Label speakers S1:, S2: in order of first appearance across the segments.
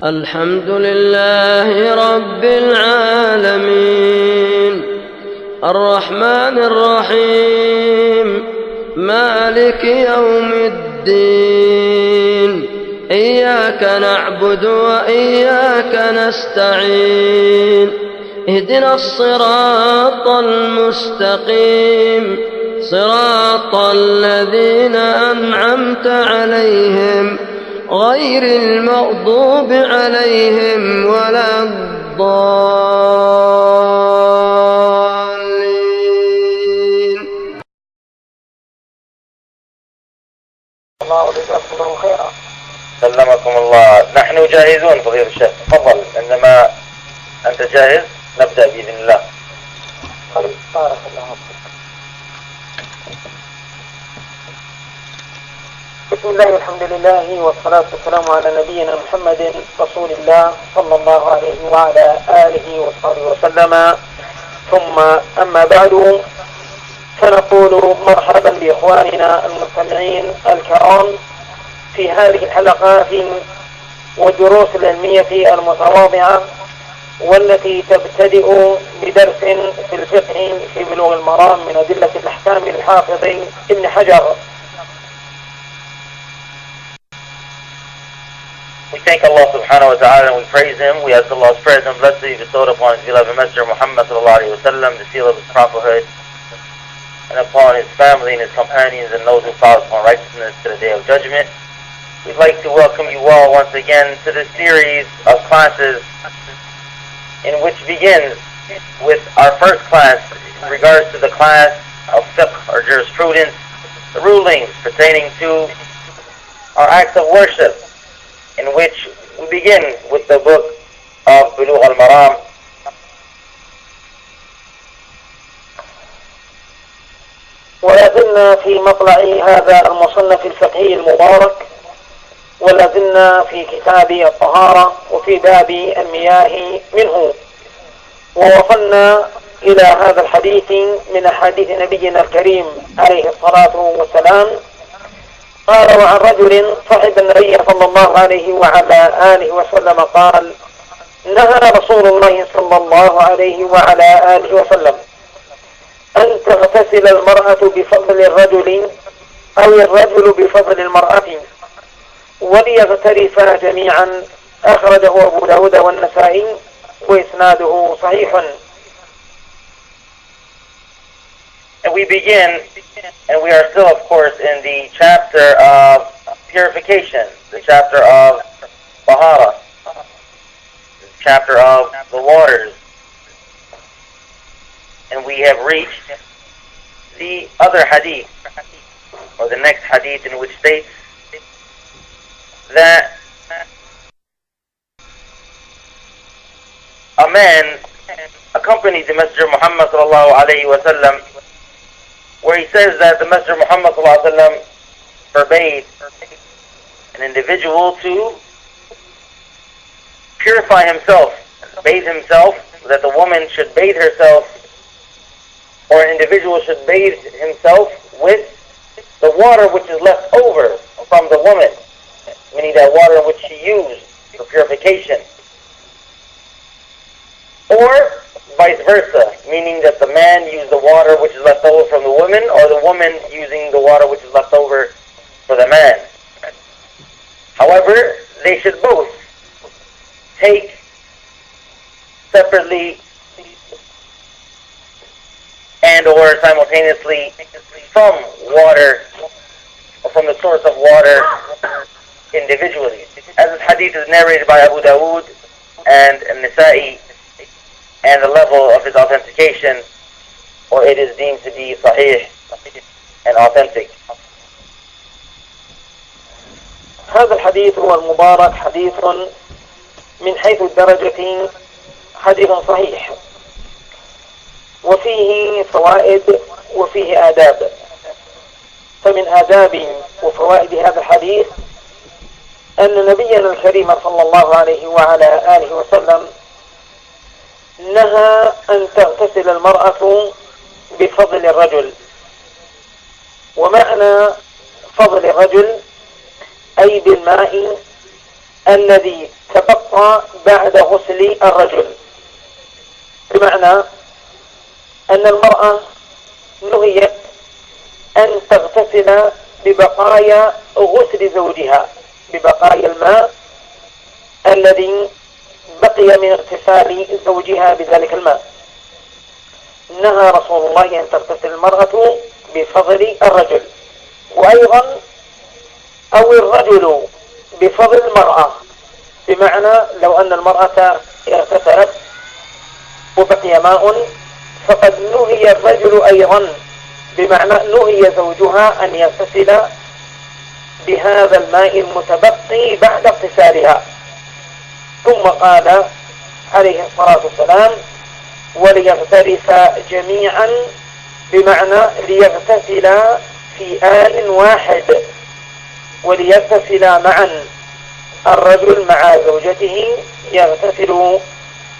S1: الحمد لله رب العالمين الرحمن الرحيم مالك يوم الدين إياك نعبد وإياك نستعين اهدنا الصراط المستقيم صراط الذين أنعمت عليهم غير المغضوب عليهم ولا الضالين.
S2: الله جزاكم خيرا.
S3: سلمكم الله. نحن جاهزون فضيلة الشيخ، تفضل عندما أنت جاهز نبدأ بإذن الله.
S2: بارك الله فيك. بسم الله والحمد لله والصلاة والسلام على نبينا محمد رسول الله صلى الله عليه وعلى آله وصحبه وسلم، ثم أما بعد، فنقول مرحبا بإخواننا المستمعين الكرام في هذه الحلقات والدروس العلمية المتواضعة، والتي تبتدئ بدرس في الفقه في بلوغ المرام من أدلة الأحكام للحافظ ابن حجر.
S3: We thank Allah subhanahu wa ta'ala and we praise Him. We ask Allah's praise and blessing bestowed upon His beloved Messenger Muhammad sallallahu alayhi wa sallam, the seal of His prophethood, and upon His family and His companions and those who follow upon righteousness to the Day of Judgment. We'd like to welcome you all once again to this series of classes in which begins with our first class in regards to the class of fiqh or jurisprudence, the rulings pertaining to our acts of worship, in which we begin with the book of bulugh-al-maram.
S2: ولا زلنا في مطلع هذا المصنف الفقهي المبارك، ولا زلنا في كتاب الطهارة وفي باب المياه منه، ووصلنا إلى هذا الحديث من أحاديث نبينا الكريم عليه الصلاة والسلام. قال: وعن رجل صحب النبي صلى الله عليه وعلى آله وسلم قال: نهى رسول الله صلى الله عليه وعلى آله وسلم أن تغتسل المرأة بفضل الرجل أو الرجل بفضل المرأة وليغترفا جميعا. أخرجه أبو داود والنسائي وإسناده صحيح.
S3: And we begin, and we are still, of course, in the chapter of purification, the chapter of Bahara, the chapter of the waters. And we have reached the other hadith, or the next hadith, in which states that a man accompanied the Messenger Muhammad sallallahu alayhi wa sallam, where he says that the Messenger Muhammad sallallahu alaihi wasallam forbade an individual to purify himself, bathe himself, that the woman should bathe herself, or an individual should bathe himself with the water which is left over from the woman, meaning that water which she used for purification, or vice versa, meaning that the man used the water which is left over from the woman, or the woman using the water which is left over for the man. However, they should both take separately and or simultaneously from water, or from the source of water individually. As this hadith is narrated by Abu Dawud and Nasa'i, and the level of his authentication, or it is deemed to be sahih and authentic.
S2: هذا الحديث هو المبارك حديث من حيث الدرجة حديث صحيح، وفيه فوائد وفيه آداب. فمن آداب وفوائد هذا الحديث أن نبينا الكريم صلى الله عليه وعلى آله وسلم نهى أن تغتسل المرأة بفضل الرجل. ومعنى فضل الرجل أي بالماء الذي تبقى بعد غسل الرجل، بمعنى أن المرأة نهيت أن تغتسل ببقايا غسل زوجها، ببقايا الماء الذي بقي من اغتسال زوجها بذلك الماء. نهى رسول الله أن تغتسل المرأة بفضل الرجل، وأيضا أو الرجل بفضل المرأة، بمعنى لو أن المرأة اغتسلت وبقي ماء فقد نهي الرجل أيضا، بمعنى نهي زوجها أن يغتسل بهذا الماء المتبقي بعد اغتسالها. ثم قال عليه الصلاة والسلام: وليغترف جميعا، بمعنى ليغتسلا في آن واحد، وليغتسلا معا، الرجل مع زوجته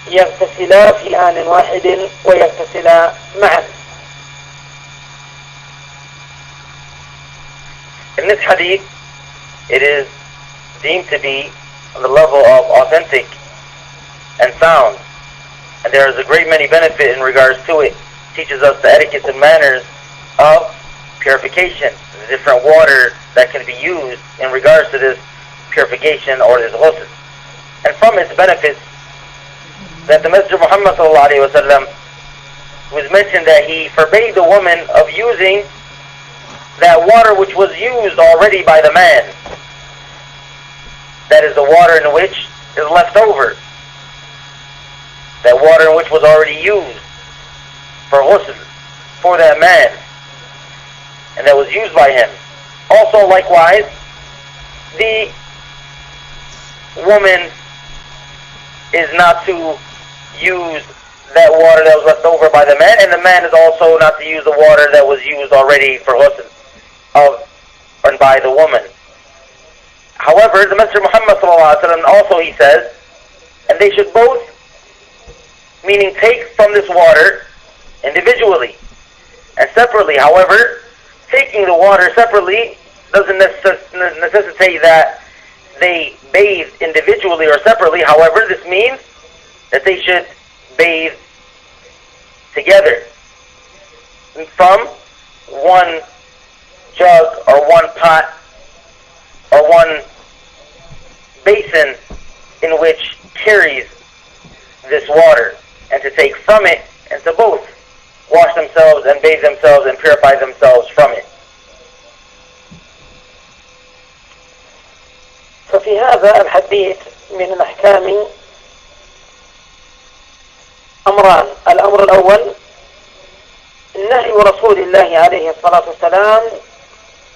S2: يغتسلا في آن واحد ويغتسلا معا.
S3: In this hadith, it is deemed to be on the level of authentic and sound, and there is a great many benefit in regards to it. It teaches us the etiquette and manners of purification, the different water that can be used in regards to this purification or this ghusl. And from its benefits, that the Messenger Muhammad ﷺ was mentioned that he forbade the woman of using that water which was used already by the man. That is the water in which is left over. That water in which was already used for ghusl, for that man, and that was used by him. Also, likewise, the woman is not to use that water that was left over by the man, and the man is also not to use the water that was used already for ghusl of and by the woman. However, the Messenger Muhammad ﷺ also, he says, and they should both, meaning take from this water individually and separately. However, taking the water separately doesn't necessitate that they bathe individually or separately. However, this means that they should bathe together from one jug or one pot or one basin in which carries this water, and to take from it and to both wash themselves and bathe themselves and purify themselves from it.
S2: ففي هذا الحديث من الأحكام أمران. الأمر الأول نهي رسول الله عليه الصلاة والسلام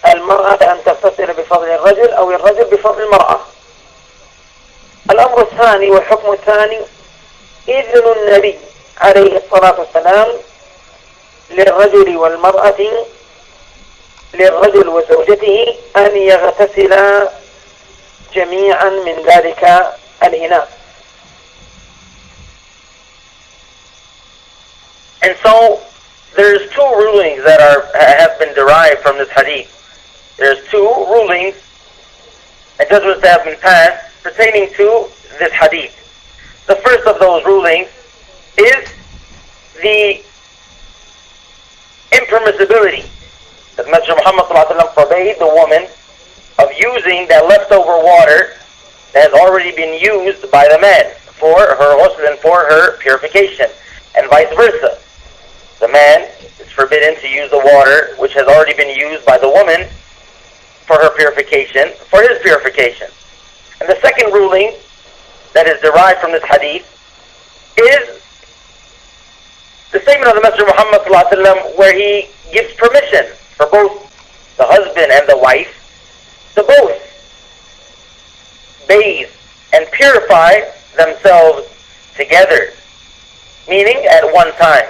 S2: المرأة أن تغتسل بفضل الرجل أو الرجل بفضل المرأة. الأمر الثاني والحكم الثاني إذن النبي عليه الصلاة والسلام للرجل والمرأة، للرجل وزوجته، أن يغتسلا جميعا من ذلك الإناء.
S3: And so there's two rulings that have been derived from this hadith. There's two rulings and judgments that have been passed pertaining to this hadith. The first of those rulings is the impermissibility. As Messenger Muhammad ﷺ forbade the woman of using that leftover water that has already been used by the man for her ghusl and for her purification, and vice versa. The man is forbidden to use the water which has already been used by the woman for her purification, for his purification. And the second ruling that is derived from this hadith is the statement of the Messenger Muhammad ﷺ, where he gives permission for both the husband and the wife to both bathe and purify themselves together, meaning at one time.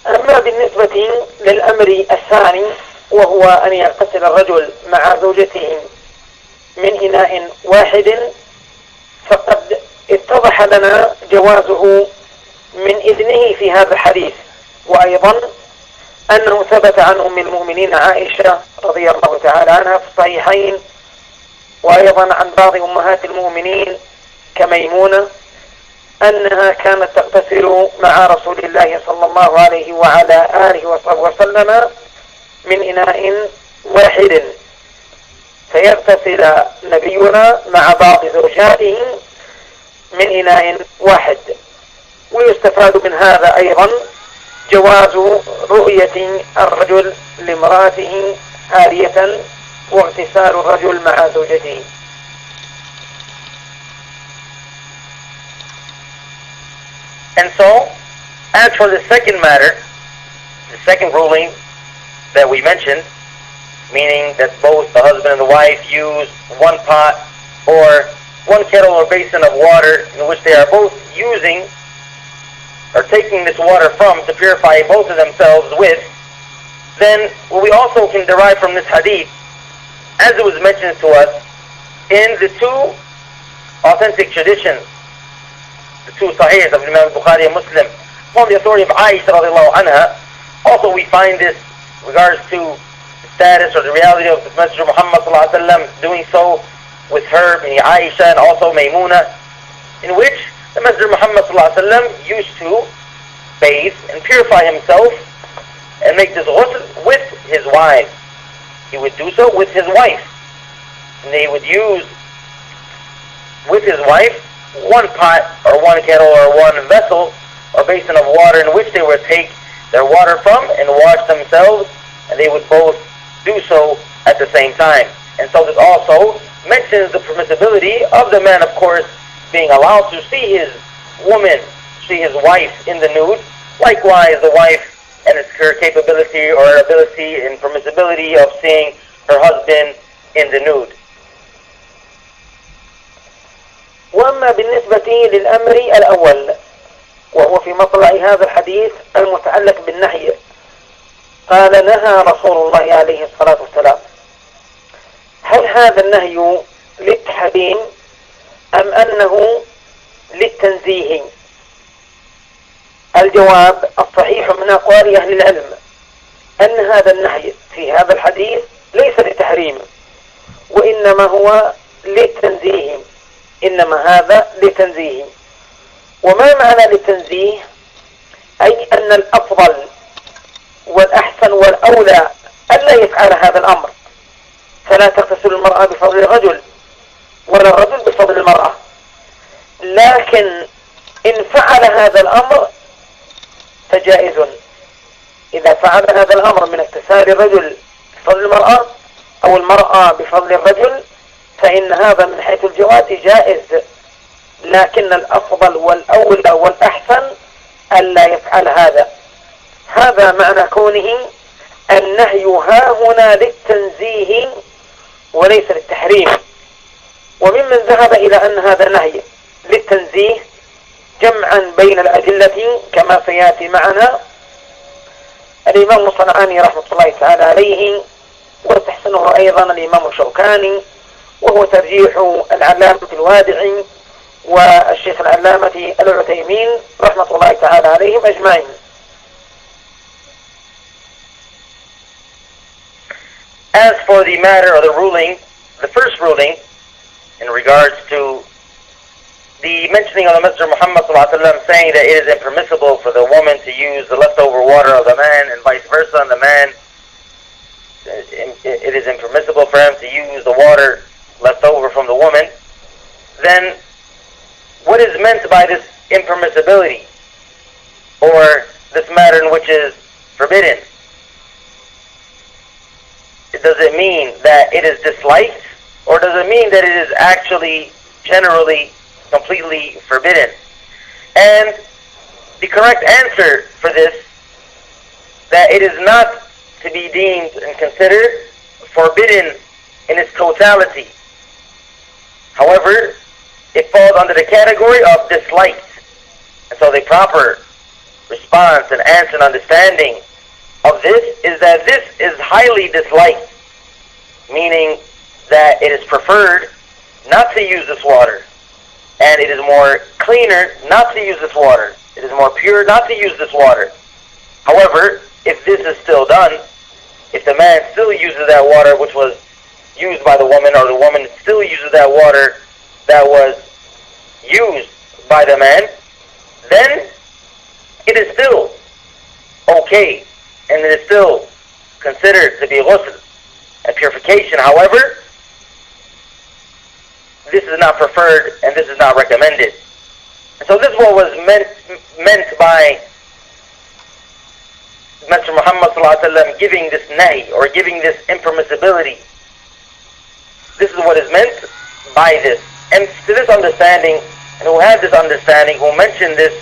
S2: أما بالنسبة للأمر الثاني وهو أن يغتسل الرجل مع زوجته من إناء واحد، فقد اتضح لنا جوازه من إذنه في هذا الحديث، وأيضا أنه ثبت عن أم المؤمنين عائشة رضي الله تعالى عنها في الصحيحين، وأيضا عن بعض أمهات المؤمنين كميمونة، أنها كانت تغتسل مع رسول الله صلى الله عليه وعلى آله وصحبه وسلم من إناء واحد، فيغتسل نبينا مع بعض زوجاته من إناء واحد. ويستفاد من هذا أيضا جواز رؤية الرجل لامرأته عارية واغتسال الرجل مع زوجته.
S3: And so, as for the second matter, the second ruling that we mentioned, meaning that both the husband and the wife use one pot or one kettle or basin of water in which they are both using or taking this water from to purify both of themselves with, then what we also can derive from this hadith, as it was mentioned to us in the two authentic traditions, the two sahihs of Imam Bukhari and Muslim, from the authority of Aisha radiallahu anha. Also we find this in regards to the status or the reality of the Messenger Muhammad sallallahu alaihi wasallam doing so with her, meaning Aisha, and also Maymuna, in which the Messenger Muhammad sallallahu alaihi wasallam used to bathe and purify himself and make this ghusl with his wives. He would do so with his wife, and they would use with his wife one pot or one kettle or one vessel or basin of water in which they would take their water from and wash themselves, and they would both do so at the same time. And so this also mentions the permissibility of the man, of course, being allowed to see his woman, see his wife in the nude. Likewise, the wife and her capability or ability and permissibility of seeing her husband in the nude.
S2: وأما بالنسبة للأمر الأول وهو في مطلع هذا الحديث المتعلق بالنهي، قال نهى رسول الله عليه الصلاة والسلام. هل هذا النهي للتحريم أم أنه للتنزيه؟ الجواب الصحيح من أقوال أهل العلم أن هذا النهي في هذا الحديث ليس للتحريم، وإنما هو للتنزيه، إنما هذا لتنزيه. وما معنى للتنزيه؟ أي أن الأفضل والأحسن والأولى ألا يفعل هذا الأمر، فلا تغتسل المرأة بفضل الرجل ولا الرجل بفضل المرأة، لكن إن فعل هذا الأمر فجائز. إذا فعل هذا الأمر من اغتسال الرجل بفضل المرأة أو المرأة بفضل الرجل فإن هذا من حيث الجواز جائز، لكن الأفضل والأولى والأحسن ألا يفعل هذا. هذا معنى كونه النهي ها هنا للتنزيه وليس للتحريم. وممن ذهب إلى أن هذا نهي للتنزيه جمعا بين الأدلة كما سيأتي معنا الإمام الصنعاني رحمة الله تعالى عليه، وتحسنه أيضا الإمام الشوكاني، وهو ترجيح العلامة الوادعي والشيخ العلامة العثيمين رحمة الله تعالى عليهم أجمعين.
S3: As for the matter or the ruling, the first ruling in regards to the mentioning of the Messenger Muhammad ﷺ saying that it is impermissible for the woman to use the leftover water of the man and vice versa, and the man, it is impermissible for him to use the water left over from the woman, then what is meant by this impermissibility or this matter in which is forbidden? Does it mean that it is disliked, or does it mean that it is actually generally completely forbidden? And the correct answer for this, that it is not to be deemed and considered forbidden in its totality. However, it falls under the category of disliked. And so the proper response and answer and understanding of this is that this is highly disliked, meaning that it is preferred not to use this water, and it is more cleaner not to use this water. It is more pure not to use this water. However, if this is still done, if the man still uses that water which was used by the woman, or the woman still uses that water that was used by the man, then it is still okay, and it is still considered to be ghusl and purification. However, this is not preferred and this is not recommended. And so this is what was meant by Messenger Muhammad ﷺ giving this nahi, or giving this impermissibility. This is what is meant by this. And to this understanding, and who had this understanding, who mentioned this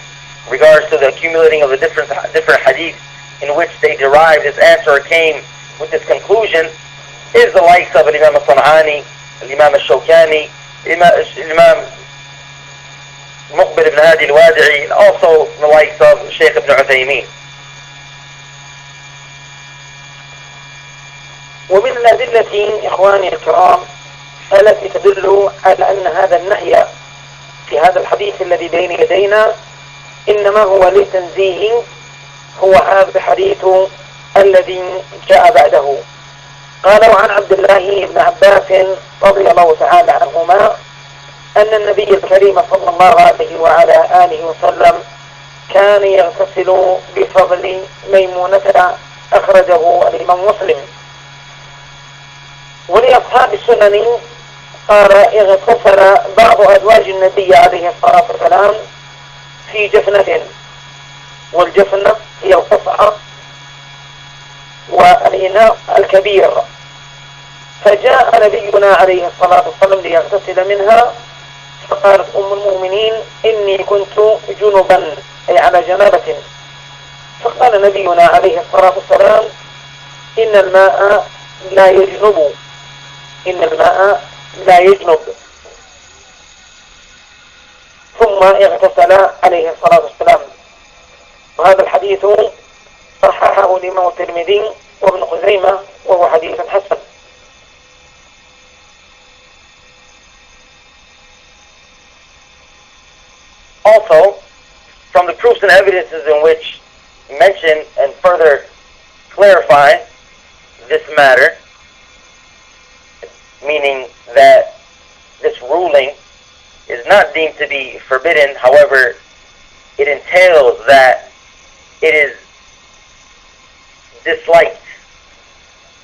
S3: in regards to the accumulating of the different hadith in which they derived this answer, or came with this conclusion, is the likes of Imam al-San'ani, Imam al-Shawkani, Imam ibn al-Wadi'i, and also the likes of Shaykh Ibn Uthaymeen.
S2: ومن الأدلة إخواني الكرام التي تدل على أن هذا النهي في هذا الحديث الذي بين يدينا إنما هو للتنزيه هو هذا الحديث الذي جاء بعده. قالوا عن عبد الله بن عباس رضي الله تعالى عنهما أن النبي الكريم صلى الله عليه وعلى آله وسلم كان يغتسل بفضل ميمونة، أخرجه الإمام مسلم. ولأصحاب السنن قال اغتسل بعض أزواج النبي عليه الصلاة والسلام في جفنة، والجفنة هي القصعة والإناء الكبير، فجاء نبينا عليه الصلاة والسلام ليغتسل منها، فقالت أم المؤمنين إني كنت جنبا، أي على جنابة. فقال نبينا عليه الصلاة والسلام إن الماء لا يجنب، إن الماء لا يجنب. ثم اغتسل عليه الصلاة والسلام. وهذا الحديث صححه الإمام الترمذي وابن خزيمة وهو حديث حسن.
S3: Also, from the proofs and evidences in which mention and further clarify this matter, meaning that this ruling is not deemed to be forbidden, however, it entails that it is disliked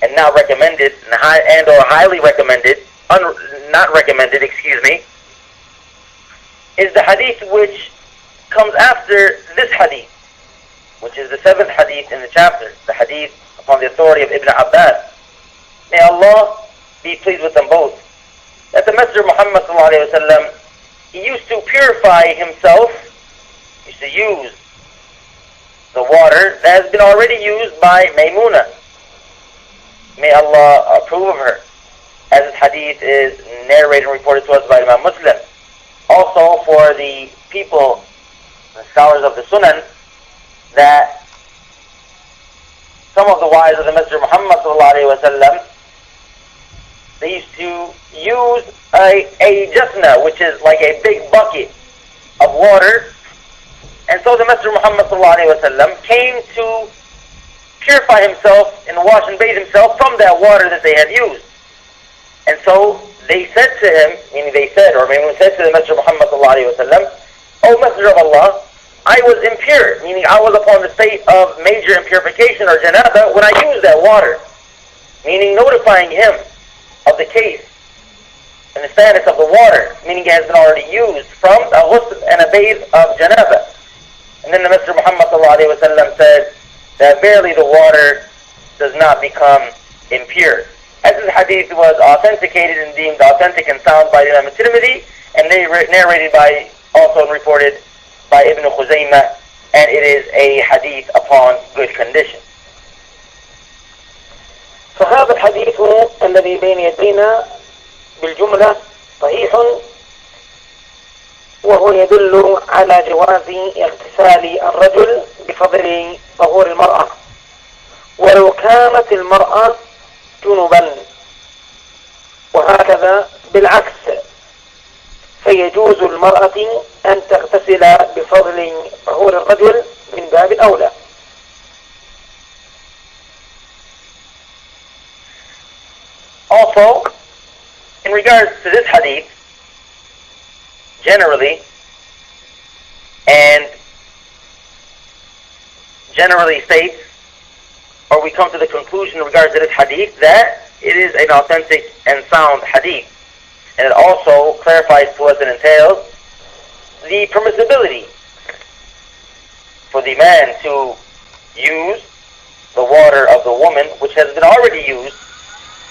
S3: and not recommended, and or highly recommended, not recommended, is the hadith which comes after this hadith, which is the 7th hadith in the chapter, the hadith upon the authority of Ibn Abbas. May Allah be pleased with them both. That the Messenger Muhammad ﷺ, he used to purify himself, used to use the water that has been already used by Maymuna. May Allah approve of her, as this hadith is narrated and reported to us by Imam Muslim. Also for the people, the scholars of the Sunan, that some of the wives of the Messenger Muhammad ﷺ, they used to use a jasna, which is like a big bucket of water. And so the Messenger Muhammad ﷺ came to purify himself and wash and bathe himself from that water that they had used. And so they said to him, meaning they said, or Maymun said to the Messenger Muhammad ﷺ, O Messenger of Allah, I was impure, meaning I was upon the state of major impurification or janaba when I used that water. Meaning notifying him of the case and the status of the water, meaning it has been already used from a ghusl and a bathe of janaba. And then the Messenger Muhammad ﷺ said that verily the water does not become impure. As this hadith was authenticated and deemed authentic and sound by Imam al-Tirmidhi, and narrated by, also reported by Ibn Khuzaymah, and it is a hadith upon good condition.
S2: فهذا الحديث الذي بين يدينا بالجملة صحيح، وهو يدل على جواز اغتسال الرجل بفضل طهور المرأة ولو كانت المرأة جنبا، وهكذا بالعكس، فيجوز المرأة أن تغتسل بفضل طهور الرجل من باب الأولى.
S3: also, in regards to this hadith, generally states, or we come to the conclusion in regards to this hadith, that it is an authentic and sound hadith. And it also clarifies to us and entails the permissibility for the man to use the water of the woman, which has been already used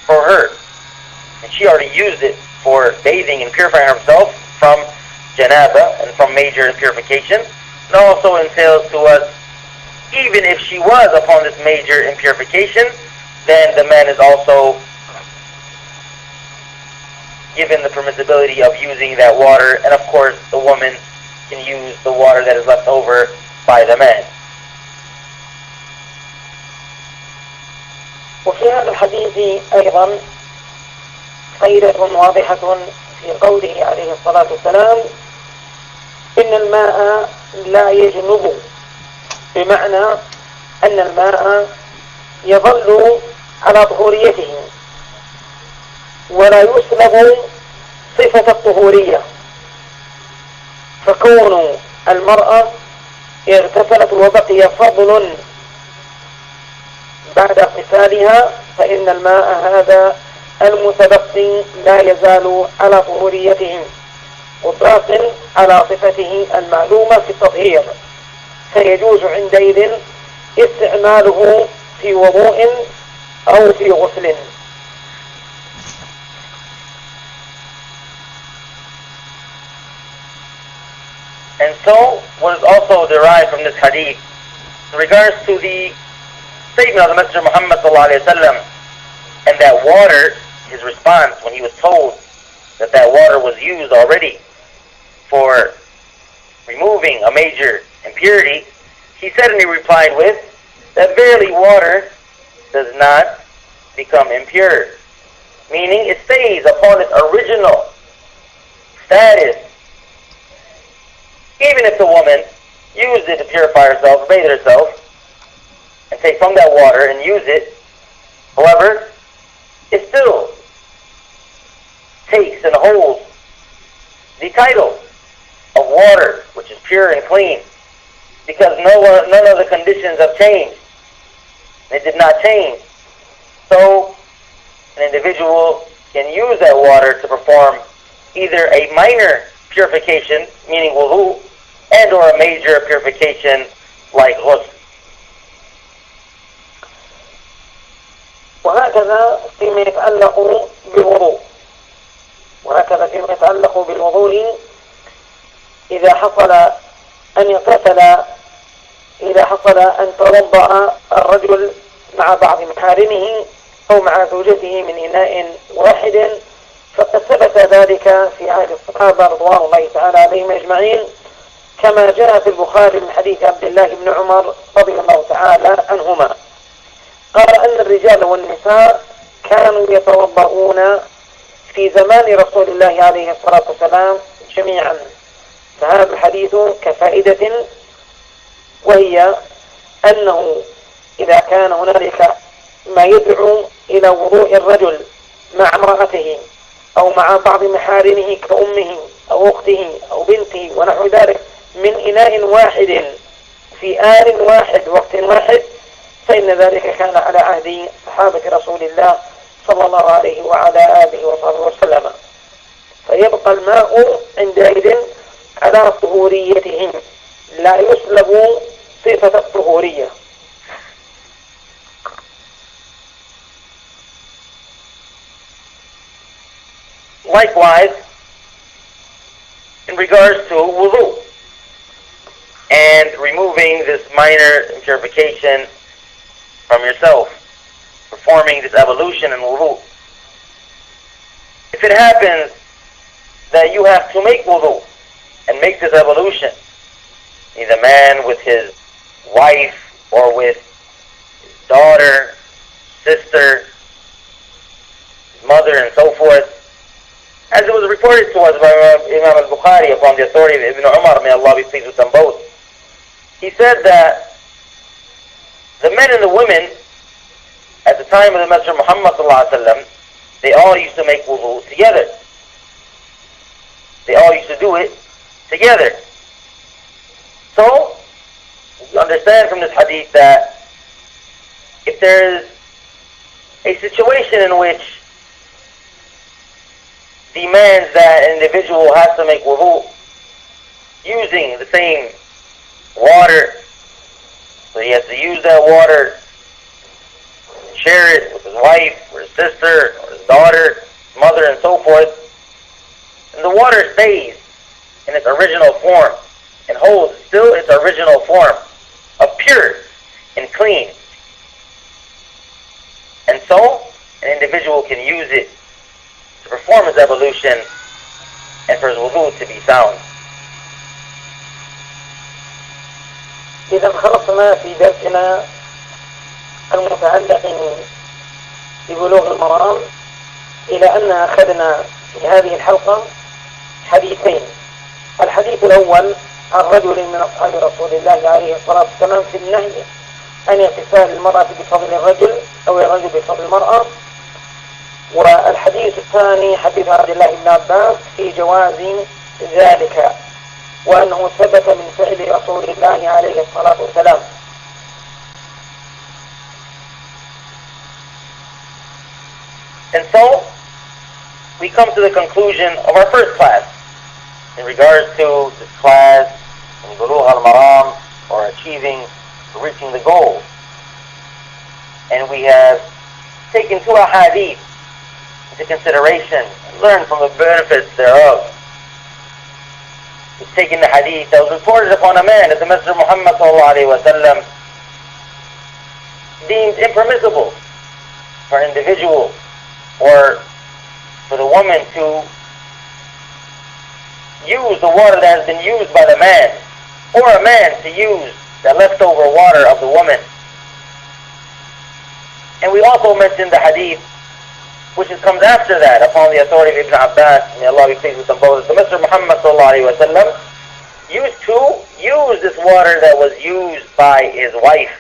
S3: for her. And she already used it for bathing and purifying herself from janaba and from major impurification. It also entails to us, even if she was upon this major impurification, then the man is also given the permissibility of using that water, and of course the woman can use the water that is left over by the man.
S2: وفي هذا الحديث أيضا فائدة واضحة في قوله عليه الصلاة والسلام إن الماء لا يجنب، بمعنى أن الماء يظل على طهوريته ولا يسلب صفة الطهورية، فكون المرأة اغتسلت وبقي فضل بعد اغتسالها فإن الماء هذا المتبقي لا يزال على طهوريته وباق على صفته المعلومة في التطهير، فيجوز عندئذ استعماله في وضوء أو في غسل.
S3: And so, what is also derived from this hadith, in regards to the statement of the Messenger Muhammad ﷺ, and that water, his response when he was told that that water was used already for removing a major impurity, he said and he replied with, that verily water does not become impure, meaning it stays upon its original status. Even if the woman used it to purify herself, bathe herself, and take from that water and use it, however, it still takes and holds the title of water, which is pure and clean, because none of the conditions have changed. They did not change. So, an individual can use that water to perform either a minor purification, meaning wudu, and or a major purification like ghusl.
S2: وهكذا فيما يتعلق بالوضوء، إذا حصل أن يغتسل، إذا حصل أن توضأ الرجل مع بعض محارمه أو مع زوجته من إناء واحد، فقد ثبت ذلك في عهد الصحابة رضوان الله تعالى عليهم أجمعين، كما جاء في البخاري من حديث عبد الله بن عمر رضي الله تعالى عنهما، قال أن الرجال والنساء كانوا يتوضؤون في زمان رسول الله عليه الصلاة والسلام جميعا. فهذا الحديث كفائدة، وهي أنه إذا كان هنالك ما يدعو إلى وضوء الرجل مع امرأته أو مع بعض محارمه كأمه أو أخته أو بنته ونحو ذلك من إناء واحد في آن واحد وقت واحد، فإن ذلك كان على عهد صحابة رسول الله صلى الله عليه وعلى آله وصحبه وسلم، فيبقى الماء عندئذ على طهوريتهم، لا يسلب صفة الطهورية.
S3: Likewise, in regards to wudu and removing this minor impurification from yourself, performing this ablution in wudu. If it happens that you have to make wudu and make this ablution, either man with his wife or with his daughter, sister, his mother, and so forth, as it was reported to us by Imam al-Bukhari upon the authority of Ibn Umar, may Allah be pleased with them both, he said that the men and the women at the time of the Messenger Muhammad ﷺ, they all used to make wudu together. They all used to do it together. So, we understand from this hadith that if there is a situation in which demands that an individual has to make wudu using the same water, so he has to use that water, share it with his wife, or his sister, or his daughter, his mother, and so forth, and the water stays in its original form and holds still its original form of pure and clean. And so, an individual can use it to perform his ablution and for his wudu to be sound.
S2: إذا خلصنا في درسنا المتعلق ببلوغ المرام إلى أن أخذنا في هذه الحلقة حديثين. الحديث الأول عن رجل من أصحاب رسول الله عليه الصلاة والسلام في النهي عن اغتسال المرأة بفضل الرجل أو الرجل بفضل المرأة. والحديث الثاني حديث عبد الله بن عباس في جواز ذلك وأنه ثبت من فعل رسول الله عليه الصلاة والسلام.
S3: And so, we come to the conclusion of our first class in regards to this class in bulugh-al-maram, or achieving, reaching the goal. And we have taken two ahadith into consideration and learned from the benefits thereof. We've taken the hadith that was reported upon a man that the Messenger Muhammad ﷺ deemed impermissible for an individual or for the woman to use the water that has been used by the man, or a man to use the leftover water of the woman. And we also mentioned the hadith which comes after that upon the authority of Ibn Abbas, may Allah be pleased with them both. The Messenger Muhammad ﷺ used to use this water that was used by his wife,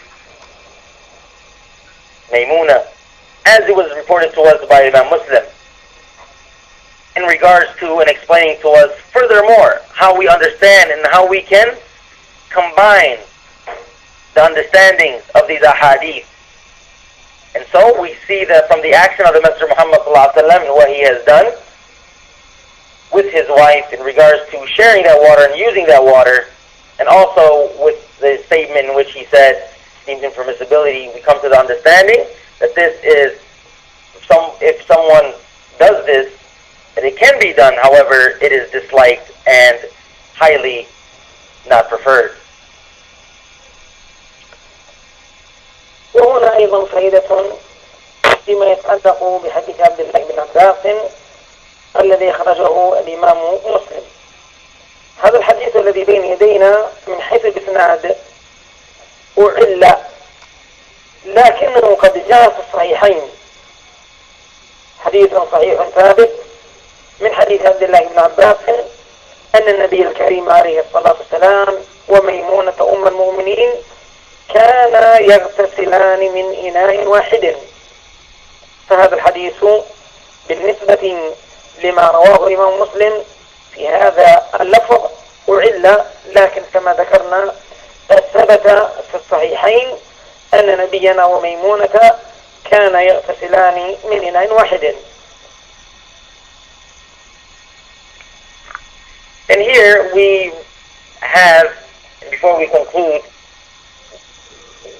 S3: Maymuna, as it was reported to us by Imam Muslim, in regards to and explaining to us furthermore how we understand and how we can combine the understandings of these ahadith. And so we see that from the action of the Messenger Muhammad ﷺ and what he has done with his wife in regards to sharing that water and using that water, and also with the statement in which he said deemed impermissibility, we come to the understanding that this is, if someone does this, that it can be done, however, it is disliked and highly not preferred.
S2: وهنا أيضا فائدة فيما يتعلق بحديث عبد الله بن عباس الذي أخرجه الإمام مسلم. هذا الحديث الذي بين يدينا من حيث الإسناد أعل، لكنه قد جاء في الصحيحين حديث صحيح ثابت من حديث عبد الله بن عباس أن النبي الكريم عليه الصلاة والسلام وميمونة أم المؤمنين كانا يغتسلان من إناء واحد. فهذا الحديث بالنسبة لما رواه الإمام مسلم في هذا اللفظ أعل، لكن كما ذكرنا ثبت في الصحيحين أن نبينا وميمونة كانا يغتسلان من إناء واحد.
S3: And here we have, before we conclude,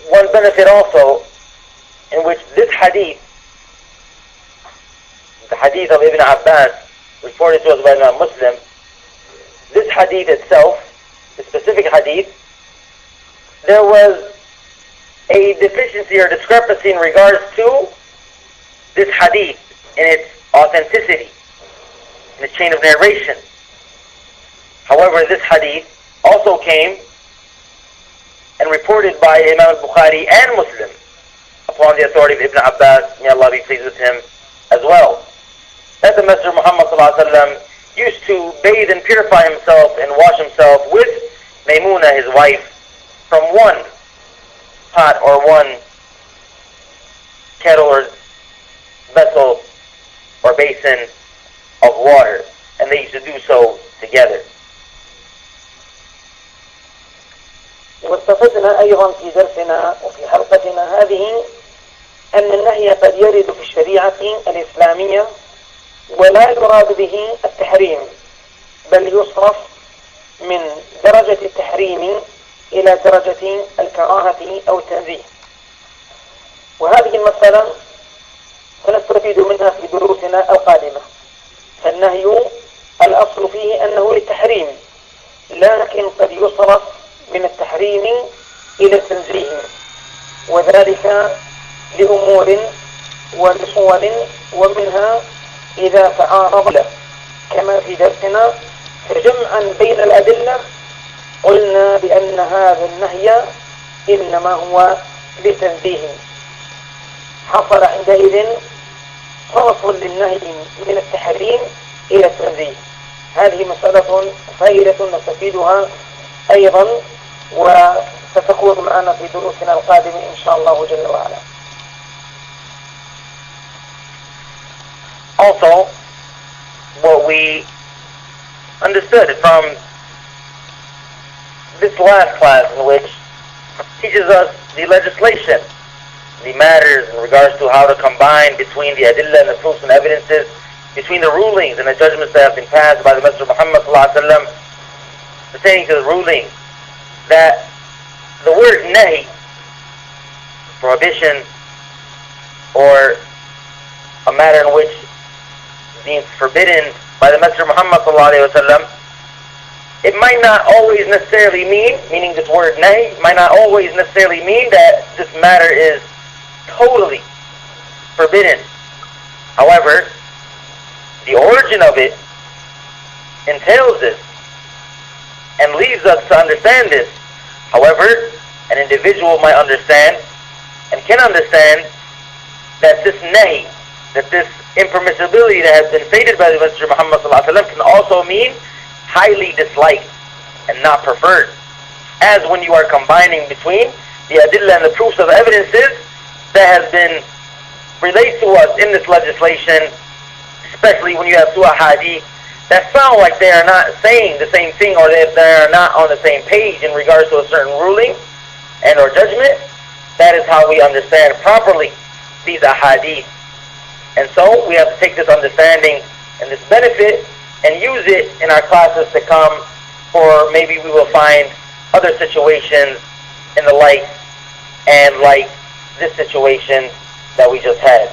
S3: one benefit also in which this hadith, the hadith of Ibn Abbas, reported to us by Imam Muslim, this hadith itself, the specific hadith, there was a deficiency or discrepancy in regards to this hadith in its authenticity, in its chain of narration. However, this hadith also came and reported by Imam al-Bukhari and Muslim upon the authority of Ibn Abbas, may Allah be pleased with him as well, that the Messenger Muhammad ﷺ used to bathe and purify himself and wash himself with Maymuna, his wife, from one pot or one kettle or vessel or basin of water, and they used to do so together.
S2: واستفدنا أيضا في درسنا وفي حلقتنا هذه أن النهي قد يرد في الشريعة الإسلامية ولا يراد به التحريم، بل يصرف من درجة التحريم إلى درجة الكراهة أو التنزيه. وهذه المسألة سنستفيد منها في دروسنا القادمة. فالنهي الأصل فيه أنه للتحريم، لكن قد يصرف من التحريم إلى التنزيه، وذلك لأمور ولصور، ومنها إذا تعارض كما في درسنا. فجمعا بين الأدلة قلنا بأن هذا النهي إنما هو لتنزيه، حصل عندئذ صرف للنهي من التحريم إلى التنزيه. هذه مسألة فائدة نستفيدها أيضا، وستكون معنا في دروسنا القادمة إن شاء الله جل وعلا.
S3: Also, what we understood from this last class, in which teaches us the legislation, the matters in regards to how to combine between the adillah and the proofs and evidences, between the rulings and the judgments that have been passed by the Messenger of Muhammad ﷺ, pertaining to the ruling, that the word nahi, prohibition, or a matter in which being forbidden by the Messenger of Muhammad ﷺ, it might not always necessarily mean, meaning this word nahi, might not always necessarily mean that this matter is totally forbidden. However, the origin of it entails this and leads us to understand this. However, an individual might understand and can understand that this nahi, that this impermissibility that has been stated by the Messenger Muhammad ﷺ can also mean highly disliked and not preferred. As when you are combining between the adillah and the proofs of evidences that has been relayed to us in this legislation, especially when you have two ahadith that sound like they are not saying the same thing, or that they are not on the same page in regards to a certain ruling and or judgment. That is how we understand properly these ahadith. And so we have to take this understanding and this benefit and use it in our classes to come, or maybe we will find other situations in the like and like this situation that we just had.